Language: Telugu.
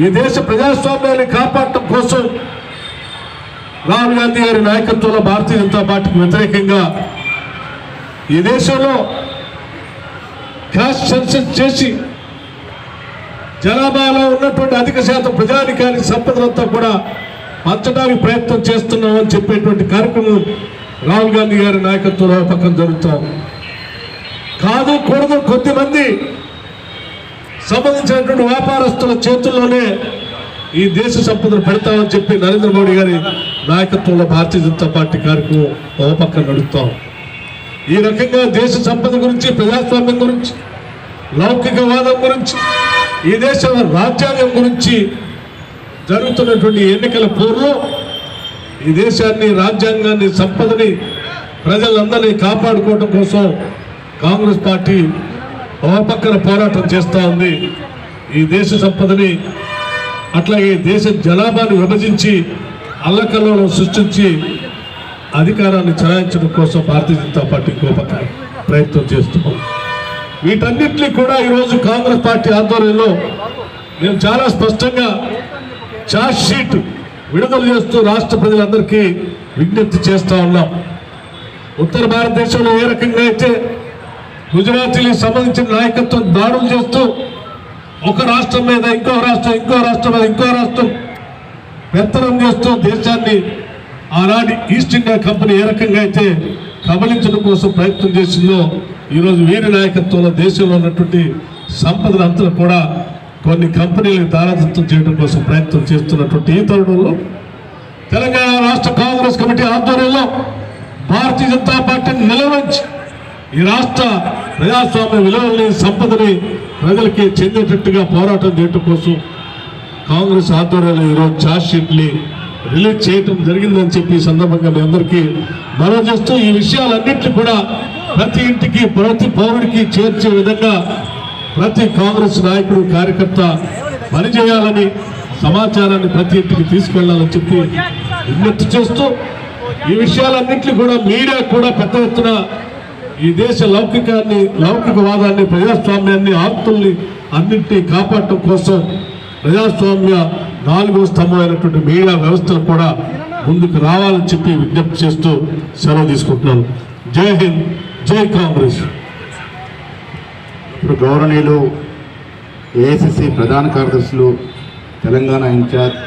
ఈ దేశ ప్రజాస్వామ్యాన్ని కాపాడటం కోసం రాహుల్ గాంధీ గారి నాయకత్వంలో భారతీయ జనతా పార్టీకి వ్యతిరేకంగా ఈ దేశంలో క్యాస్ట్ సెన్సస్ చేసి జనాభాలో ఉన్నటువంటి అధిక శాతం ప్రజానికానికి సంపదలంతా కూడా పంచడానికి ప్రయత్నం చేస్తున్నామని చెప్పేటువంటి కార్యక్రమం రాహుల్ గాంధీ గారి నాయకత్వంలో పక్కన జరుగుతాం. కాదు కూడదు కొద్దిమంది సంబంధించినటువంటి వ్యాపారస్తుల చేతుల్లోనే ఈ దేశ సంపదను పెడతామని చెప్పి నరేంద్ర మోడీ గారి నాయకత్వంలో భారతీయ జనతా పార్టీ కార్యక్రమం ఒక పక్కన నడుపుతాం. ఈ రకంగా దేశ సంపద గురించి, ప్రజాస్వామ్యం గురించి, లౌకికవాదం గురించి, ఈ దేశ రాజ్యాంగం గురించి జరుగుతున్నటువంటి ఎన్నికల పూర్వం ఈ దేశాన్ని, రాజ్యాంగాన్ని, సంపదని, ప్రజలందరినీ కాపాడుకోవడం కోసం కాంగ్రెస్ పార్టీ ఒక పక్కన పోరాటం చేస్తూ ఉంది. ఈ దేశ సంపదని, అట్లాగే దేశ జనాభాను విభజించి అల్లకల్లోలం సృష్టించి అధికారాన్ని చలాయించడం కోసం భారతీయ జనతా పార్టీ ఒక పక్కన ప్రయత్నం చేస్తున్నాం. వీటన్నిటినీ కూడా ఈరోజు కాంగ్రెస్ పార్టీ ఆధ్వర్యంలో మేము చాలా స్పష్టంగా ఛార్జ్ షీట్ విడుదల చేస్తూ రాష్ట్ర ప్రజలందరికీ విజ్ఞప్తి చేస్తూ ఉన్నాం. ఉత్తర భారతదేశంలో ఏ రకంగా అయితే గుజరాతీలకు సంబంధించిన నాయకత్వం దాడులు చేస్తూ ఒక రాష్ట్రం మీద ఇంకో రాష్ట్రం, ఇంకో రాష్ట్రం మీద ఇంకో రాష్ట్రం పెత్తనం చేస్తూ దేశాన్ని ఆనాటి ఈస్ట్ ఇండియా కంపెనీ ఏ రకంగా అయితే కబలించడం కోసం ప్రయత్నం చేసిందో, ఈరోజు వీరి నాయకత్వంలో దేశంలో ఉన్నటువంటి సంపదలంతా కూడా కొన్ని కంపెనీలకు దారాదత్తం చేయడం కోసం ప్రయత్నం చేస్తున్నటువంటి ఈ తరుణంలో తెలంగాణ రాష్ట్ర కాంగ్రెస్ కమిటీ ఆధ్వర్యంలో భారతీయ జనతా పార్టీని నిలవంచి ఈ రాష్ట్ర ప్రజాస్వామ్య విలువల్ని, సంపదని ప్రజలకి చెందేటట్టుగా పోరాటం చేయడం కోసం కాంగ్రెస్ ఆధ్వర్యంలో ఈరోజు ఛార్జ్ షీట్ని రిలీజ్ చేయడం జరిగిందని చెప్పి ఈ సందర్భంగా మీ అందరికీ మనవి చేస్తూ, ఈ విషయాలన్నింటినీ కూడా ప్రతి ఇంటికి, ప్రతి పౌరుడికి చేర్చే విధంగా ప్రతి కాంగ్రెస్ నాయకుడు, కార్యకర్త పనిచేయాలని, సమాచారాన్ని ప్రతి ఇంటికి తీసుకెళ్లాలని చెప్పి విజ్ఞప్తి చేస్తూ, ఈ విషయాలన్నింటినీ కూడా మీడియా కూడా పెద్ద ఎత్తున ఈ దేశ లౌకికవాదాన్ని, ప్రజాస్వామ్యాన్ని, ఆస్తుల్ని అన్నింటినీ కాపాడటం కోసం ప్రజాస్వామ్య 4వ స్తంభం అయినటువంటి మీడియా వ్యవస్థలు కూడా ముందుకు రావాలని చెప్పి విజ్ఞప్తి చేస్తూ సెలవు తీసుకుంటున్నాను. జై హింద్, జై కాంగ్రెస్. ఇప్పుడు గౌరవనీయులు ఏఐసిసి ప్రధాన కార్యదర్శులు, తెలంగాణ ఇన్ఛార్జ్